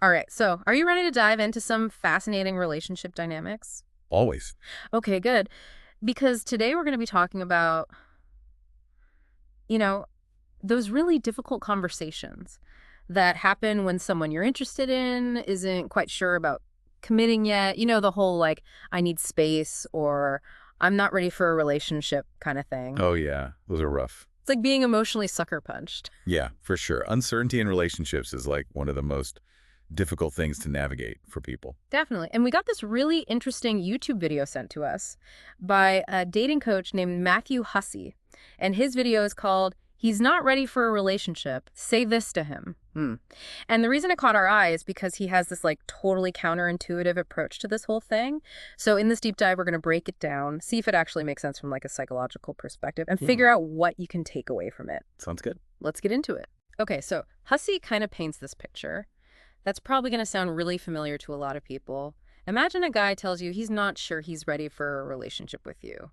All right, so are you ready to dive into some fascinating relationship dynamics? Always. Okay, good. Because today we're going to be talking about, you know, those really difficult conversations that happen when someone you're interested in isn't quite sure about committing yet. The whole like, I need space or I'm not ready for a relationship kind of thing. Oh, yeah. Those are rough. It's like being emotionally sucker punched. Yeah, for sure. Uncertainty in relationships is like one of the most difficult things to navigate for people. Definitely. And we got this really interesting YouTube video sent to us by a dating coach named Matthew Hussey. And his video is called He's Not Ready for a Relationship. Say This to Him. And the reason it caught our eye is because he has this like totally counterintuitive approach to this whole thing. So in this deep dive, we're going to break it down, see if it actually makes sense from like a psychological perspective, and Yeah. figure out what you can take away from it. Sounds good. Let's get into it. Okay, so Hussey kind of paints this picture that's probably going to sound really familiar to a lot of people. Imagine a guy tells you he's not sure he's ready for a relationship with you.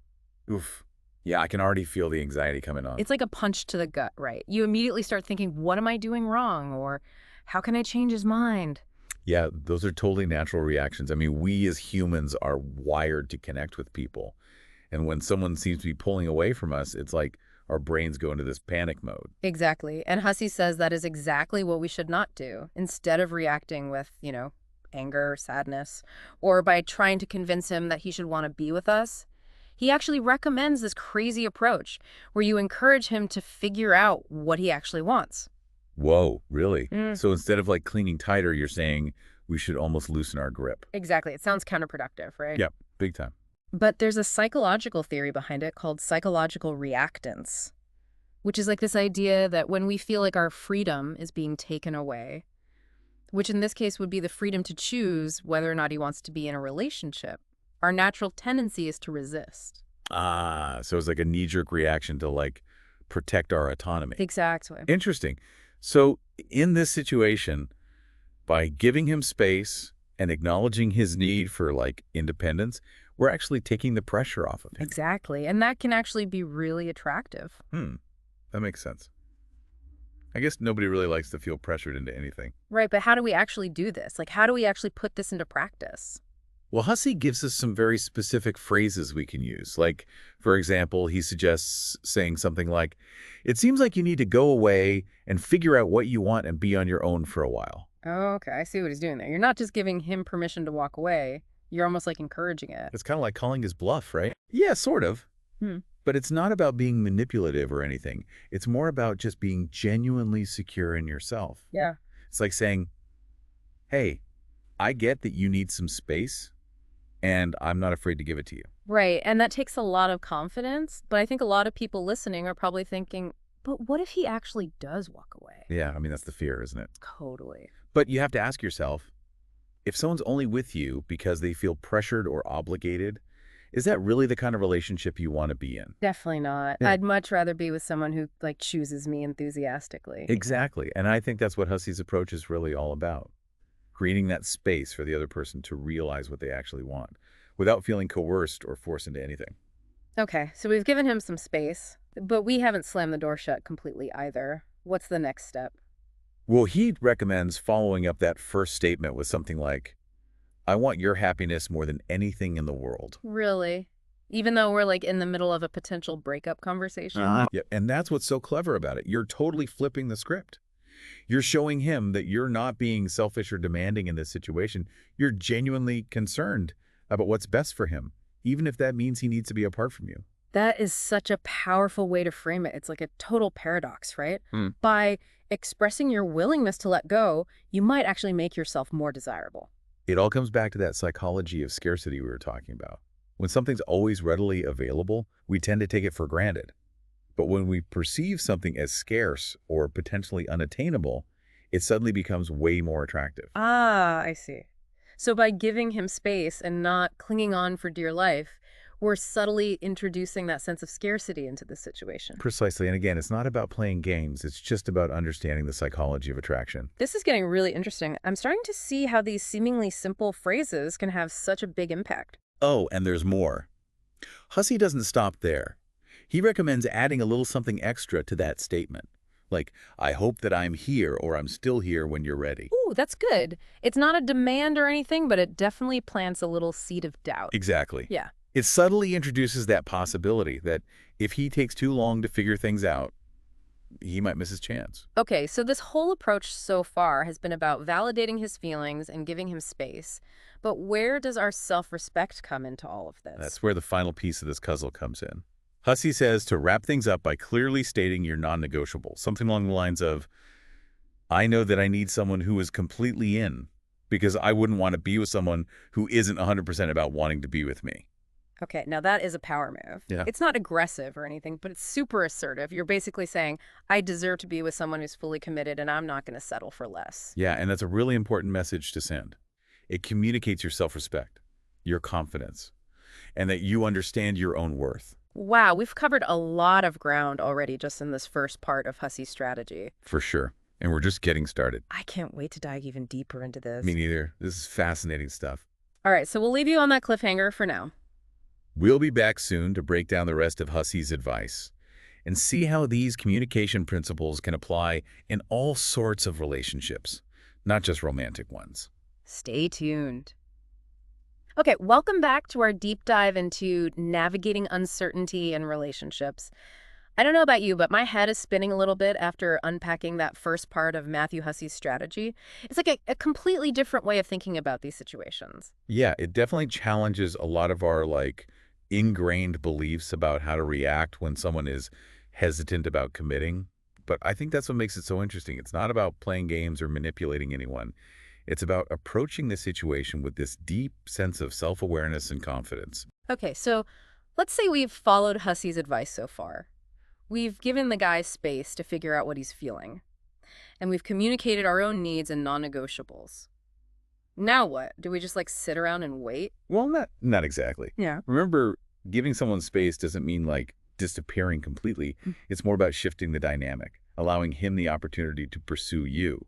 Oof. Yeah, I can already feel the anxiety coming on. It's like a punch to the gut, right? You immediately start thinking, what am I doing wrong? Or how can I change his mind? Yeah, those are totally natural reactions. I mean, we as humans are wired to connect with people. And when someone seems to be pulling away from us, it's like our brains go into this panic mode. Exactly. And Hussey says that is exactly what we should not do. Instead of reacting with, anger, sadness, or by trying to convince him that he should want to be with us, he actually recommends this crazy approach where you encourage him to figure out what he actually wants. Whoa, really? Mm, So instead of like clinging tighter, you're saying we should almost loosen our grip. exactly. It sounds counterproductive, right? Yep, big time. But there's a psychological theory behind it called psychological reactance, which is like this idea that when we feel like our freedom is being taken away, which in this case would be the freedom to choose whether or not he wants to be in a relationship, our natural tendency is to resist. Ah, so it's like a knee-jerk reaction to like protect our autonomy. Exactly. Interesting. So in this situation, by giving him space and acknowledging his need for like independence, we're actually taking the pressure off of him. Exactly. And that can actually be really attractive. That makes sense. I guess nobody really likes to feel pressured into anything. Right. But how do we actually do this? Like, how do we actually put this into practice? Well, Hussey gives us some very specific phrases we can use. Like, for example, he suggests saying something like, it seems like you need to go away and figure out what you want and be on your own for a while. Oh, okay. I see what he's doing there. You're not just giving him permission to walk away. You're almost like encouraging it. It's kind of like calling his bluff, right? Yeah, sort of. Hmm. But it's not about being manipulative or anything. It's more about just being genuinely secure in yourself. Yeah. It's like saying, hey, I get that you need some space, and I'm not afraid to give it to you. Right. And that takes a lot of confidence. But I think a lot of people listening are probably thinking, but what if he actually does walk away? Yeah, I mean, that's the fear, isn't it? Totally. But you have to ask yourself, if someone's only with you because they feel pressured or obligated, is that really the kind of relationship you want to be in? Definitely not. Yeah. I'd much rather be with someone who like chooses me enthusiastically. Exactly. And I think that's what Hussey's approach is really all about. Creating that space for the other person to realize what they actually want without feeling coerced or forced into anything. Okay, so we've given him some space, but we haven't slammed the door shut completely either. What's the next step? Well, he recommends following up that first statement with something like, I want your happiness more than anything in the world. Really? Even though we're like in the middle of a potential breakup conversation? Yeah, and that's what's so clever about it. You're totally flipping the script. You're showing him that you're not being selfish or demanding in this situation. You're genuinely concerned about what's best for him, even if that means he needs to be apart from you. That is such a powerful way to frame it. It's like a total paradox, right? Hmm. By expressing your willingness to let go, you might actually make yourself more desirable. It all comes back to that psychology of scarcity we were talking about. When something's always readily available, we tend to take it for granted. But when we perceive something as scarce or potentially unattainable, it suddenly becomes way more attractive. Ah, I see. So by giving him space and not clinging on for dear life, we're subtly introducing that sense of scarcity into the situation. Precisely. And again, it's not about playing games. It's just about understanding the psychology of attraction. This is getting really interesting. I'm starting to see how these seemingly simple phrases can have such a big impact. Oh, and there's more. Hussey doesn't stop there. He recommends adding a little something extra to that statement. Like, I hope that I'm here or I'm still here when you're ready. Ooh, that's good. It's not a demand or anything, but it definitely plants a little seed of doubt. Exactly. Yeah. It subtly introduces that possibility that if he takes too long to figure things out, he might miss his chance. Okay, so this whole approach so far has been about validating his feelings and giving him space. But where does our self-respect come into all of this? That's where the final piece of this puzzle comes in. Hussey says to wrap things up by clearly stating your non-negotiable, something along the lines of, I know that I need someone who is completely in, because I wouldn't want to be with someone who isn't 100% about wanting to be with me. Okay, now that is a power move. Yeah. It's not aggressive or anything, but it's super assertive. You're basically saying, I deserve to be with someone who's fully committed and I'm not going to settle for less. Yeah, and that's a really important message to send. It communicates your self-respect, your confidence, and that you understand your own worth. Wow, we've covered a lot of ground already just in this first part of Hussey's strategy. For sure. And we're just getting started. I can't wait to dive even deeper into this. Me neither. This is fascinating stuff. All right, so we'll leave you on that cliffhanger for now. We'll be back soon to break down the rest of Hussey's advice and see how these communication principles can apply in all sorts of relationships, not just romantic ones. Stay tuned. Okay, welcome back to our deep dive into navigating uncertainty in relationships. I don't know about you, but my head is spinning a little bit after unpacking that first part of Matthew Hussey's strategy. It's like a completely different way of thinking about these situations. Yeah, it definitely challenges a lot of our ingrained beliefs about how to react when someone is hesitant about committing. But I think that's what makes it so interesting. It's not about playing games or manipulating anyone. It's about approaching the situation with this deep sense of self-awareness and confidence. Okay, so let's say we've followed Hussey's advice so far. We've given the guy space to figure out what he's feeling. And we've communicated our own needs and non-negotiables. Now what? Do we just sit around and wait? Well, not exactly. Yeah. Remember, giving someone space doesn't mean disappearing completely. It's more about shifting the dynamic, allowing him the opportunity to pursue you,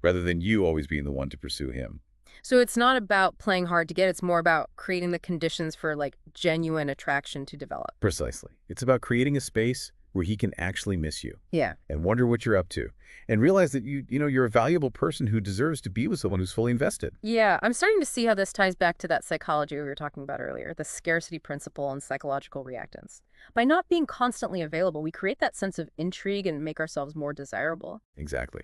rather than you always being the one to pursue him. So it's not about playing hard to get, it's more about creating the conditions for genuine attraction to develop. Precisely. It's about creating a space where he can actually miss you. Yeah. And wonder what you're up to. And realize that you're a valuable person who deserves to be with someone who's fully invested. Yeah, I'm starting to see how this ties back to that psychology we were talking about earlier, the scarcity principle and psychological reactance. By not being constantly available, we create that sense of intrigue and make ourselves more desirable. Exactly.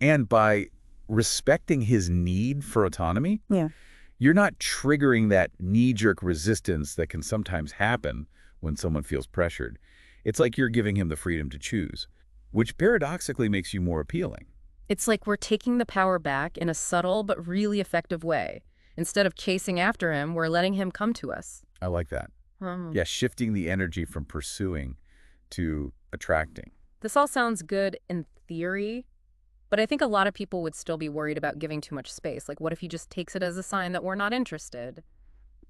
And by respecting his need for autonomy, Yeah. you're not triggering that knee-jerk resistance that can sometimes happen when someone feels pressured. It's like you're giving him the freedom to choose, which paradoxically makes you more appealing. It's like we're taking the power back in a subtle but really effective way. Instead of chasing after him, we're letting him come to us. I like that. Yeah, shifting the energy from pursuing to attracting. This all sounds good in theory, but I think a lot of people would still be worried about giving too much space. What if he just takes it as a sign that we're not interested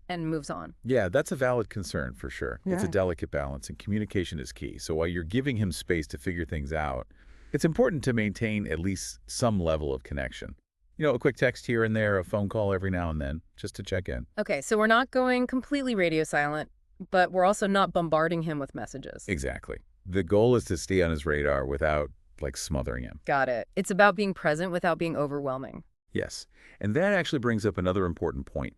and moves on? Yeah, that's a valid concern for sure. It's a Yeah. delicate balance, and communication is key. So while you're giving him space to figure things out, it's important to maintain at least some level of connection. A quick text here and there, a phone call every now and then, just to check in. Okay, so we're not going completely radio silent, but we're also not bombarding him with messages. Exactly. The goal is to stay on his radar without, smothering him. Got it. It's about being present without being overwhelming. Yes. And that actually brings up another important point.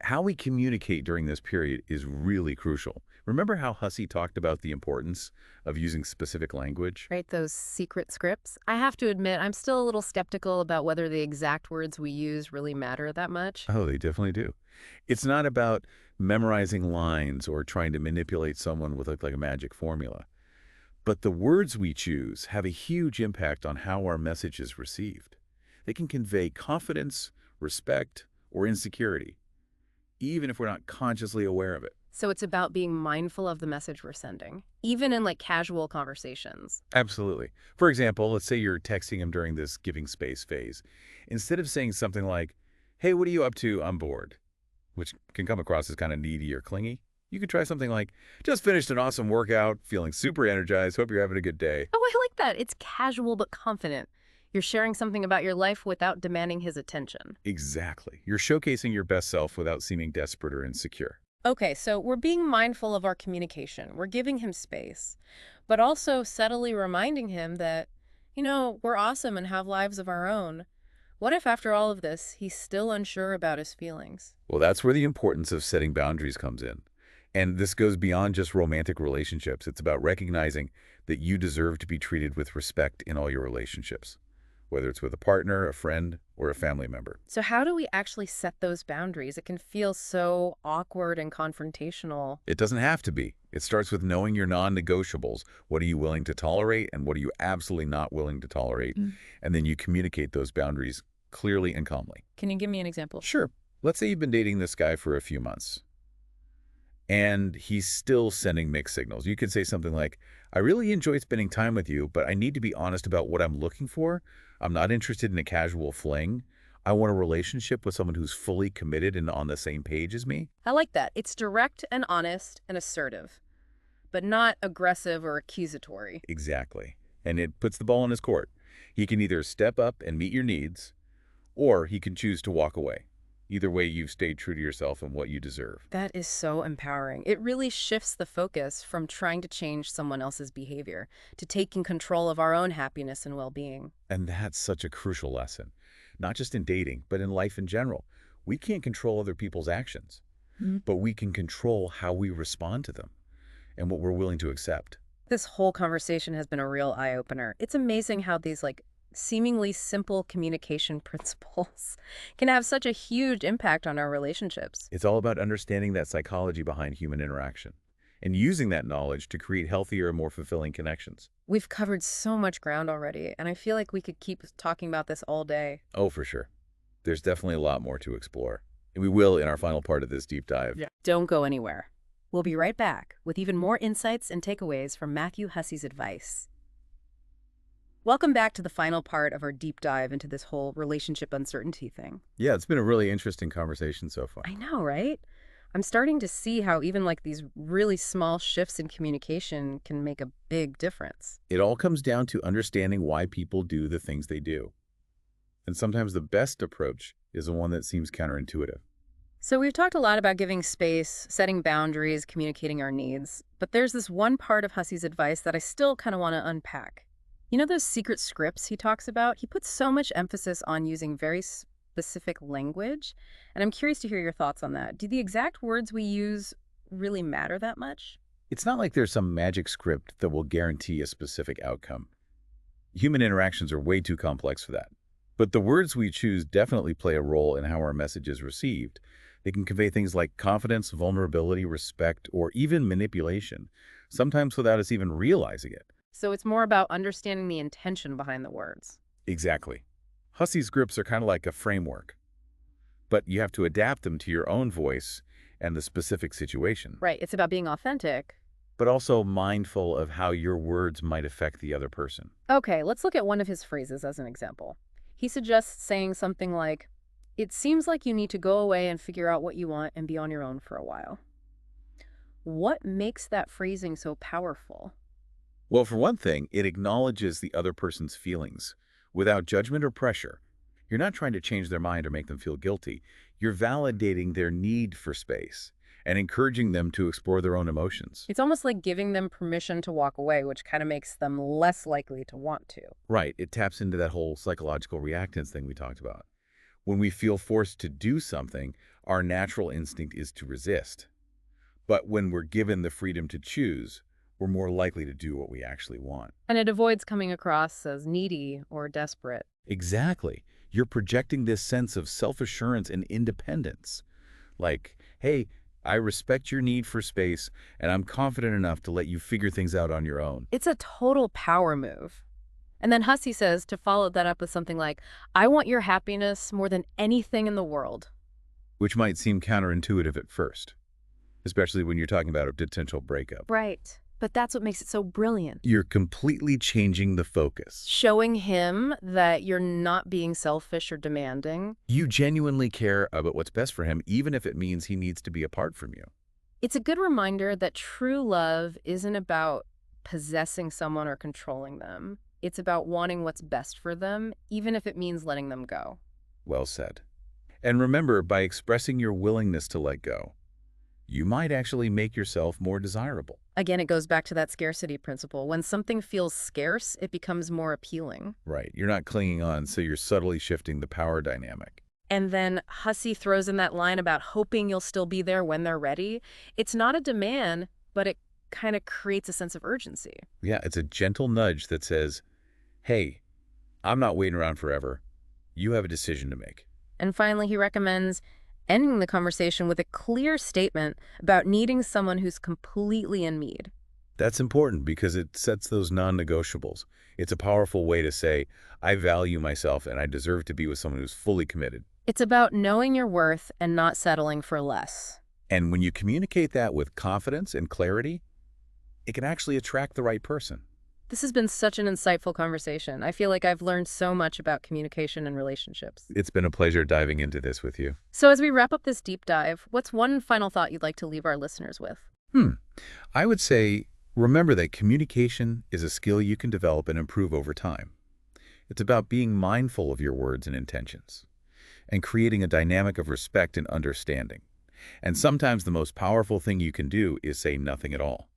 How we communicate during this period is really crucial. Remember how Hussey talked about the importance of using specific language? Right, those secret scripts? I have to admit, I'm still a little skeptical about whether the exact words we use really matter that much. Oh, they definitely do. It's not about memorizing lines or trying to manipulate someone with a magic formula. But the words we choose have a huge impact on how our message is received. They can convey confidence, respect, or insecurity, even if we're not consciously aware of it. So it's about being mindful of the message we're sending, even in casual conversations. Absolutely. For example, let's say you're texting him during this giving space phase. Instead of saying something like, hey, what are you up to? I'm bored, which can come across as kind of needy or clingy. You could try something like, just finished an awesome workout, feeling super energized, hope you're having a good day. Oh, I like that. It's casual but confident. You're sharing something about your life without demanding his attention. Exactly. You're showcasing your best self without seeming desperate or insecure. Okay, so we're being mindful of our communication. We're giving him space. but also subtly reminding him that, we're awesome and have lives of our own. What if after all of this, he's still unsure about his feelings? Well, that's where the importance of setting boundaries comes in. And this goes beyond just romantic relationships. It's about recognizing that you deserve to be treated with respect in all your relationships, whether it's with a partner, a friend, or a family member. So how do we actually set those boundaries? It can feel so awkward and confrontational. It doesn't have to be. It starts with knowing your non-negotiables. What are you willing to tolerate and what are you absolutely not willing to tolerate? And then you communicate those boundaries clearly and calmly. Can you give me an example? Sure. Let's say you've been dating this guy for a few months and he's still sending mixed signals. You could say something like, I really enjoy spending time with you, but I need to be honest about what I'm looking for. I'm not interested in a casual fling. I want a relationship with someone who's fully committed and on the same page as me. I like that. It's direct and honest and assertive, but not aggressive or accusatory. Exactly. And it puts the ball in his court. He can either step up and meet your needs, or he can choose to walk away. Either way, you've stayed true to yourself and what you deserve. That is so empowering. It really shifts the focus from trying to change someone else's behavior to taking control of our own happiness and well-being. And that's such a crucial lesson, not just in dating, but in life in general. We can't control other people's actions, but we can control how we respond to them and what we're willing to accept. This whole conversation has been a real eye-opener. It's amazing how these seemingly simple communication principles can have such a huge impact on our relationships. It's all about understanding that psychology behind human interaction and using that knowledge to create healthier and more fulfilling connections. We've covered so much ground already, and I feel like we could keep talking about this all day. Oh, for sure. There's definitely a lot more to explore, and we will in our final part of this deep dive. Yeah. Don't go anywhere. We'll be right back with even more insights and takeaways from Matthew Hussey's advice. Welcome back to the final part of our deep dive into this whole relationship uncertainty thing. Yeah, it's been a really interesting conversation so far. I know, right? I'm starting to see how even these really small shifts in communication can make a big difference. It all comes down to understanding why people do the things they do. And sometimes the best approach is the one that seems counterintuitive. So we've talked a lot about giving space, setting boundaries, communicating our needs. But there's this one part of Hussey's advice that I still kind of want to unpack. You know those secret scripts he talks about? He puts so much emphasis on using very specific language. And I'm curious to hear your thoughts on that. Do the exact words we use really matter that much? It's not like there's some magic script that will guarantee a specific outcome. Human interactions are way too complex for that. But the words we choose definitely play a role in how our message is received. They can convey things like confidence, vulnerability, respect, or even manipulation, sometimes without us even realizing it. So it's more about understanding the intention behind the words. Exactly. Hussey's scripts are kind of like a framework, but you have to adapt them to your own voice and the specific situation. Right. It's about being authentic. But also mindful of how your words might affect the other person. Okay, let's look at one of his phrases as an example. He suggests saying something like, "It seems like you need to go away and figure out what you want and be on your own for a while." What makes that phrasing so powerful? Well, for one thing, it acknowledges the other person's feelings without judgment or pressure. You're not trying to change their mind or make them feel guilty. You're validating their need for space and encouraging them to explore their own emotions. It's almost like giving them permission to walk away, which kind of makes them less likely to want to. Right. It taps into that whole psychological reactance thing we talked about. When we feel forced to do something, our natural instinct is to resist. But when we're given the freedom to choose, we're more likely to do what we actually want. And it avoids coming across as needy or desperate. Exactly. You're projecting this sense of self-assurance and independence. Like, hey, I respect your need for space, and I'm confident enough to let you figure things out on your own. It's a total power move. And then Hussey says to follow that up with something like, "I want your happiness more than anything in the world." Which might seem counterintuitive at first, especially when you're talking about a potential breakup. Right. But that's what makes it so brilliant. You're completely changing the focus. Showing him that you're not being selfish or demanding. You genuinely care about what's best for him, even if it means he needs to be apart from you. It's a good reminder that true love isn't about possessing someone or controlling them. It's about wanting what's best for them, even if it means letting them go. Well said. And remember, by expressing your willingness to let go, you might actually make yourself more desirable. Again, it goes back to that scarcity principle. When something feels scarce, it becomes more appealing. Right. You're not clinging on, so you're subtly shifting the power dynamic. And then Hussey throws in that line about hoping you'll still be there when they're ready. It's not a demand, but it kind of creates a sense of urgency. Yeah, it's a gentle nudge that says, hey, I'm not waiting around forever. You have a decision to make. And finally, he recommends ending the conversation with a clear statement about needing someone who's completely in need. That's important because it sets those non-negotiables. It's a powerful way to say, I value myself and I deserve to be with someone who's fully committed. It's about knowing your worth and not settling for less. And when you communicate that with confidence and clarity, it can actually attract the right person. This has been such an insightful conversation. I feel like I've learned so much about communication and relationships. It's been a pleasure diving into this with you. So as we wrap up this deep dive, what's one final thought you'd like to leave our listeners with? I would say, remember that communication is a skill you can develop and improve over time. It's about being mindful of your words and intentions and creating a dynamic of respect and understanding. And sometimes the most powerful thing you can do is say nothing at all.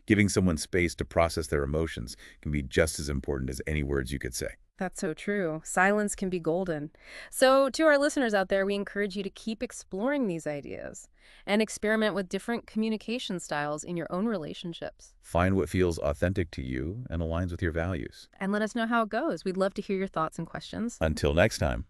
Giving someone space to process their emotions can be just as important as any words you could say. That's so true. Silence can be golden. So to our listeners out there, we encourage you to keep exploring these ideas and experiment with different communication styles in your own relationships. Find what feels authentic to you and aligns with your values. And let us know how it goes. We'd love to hear your thoughts and questions. Until next time.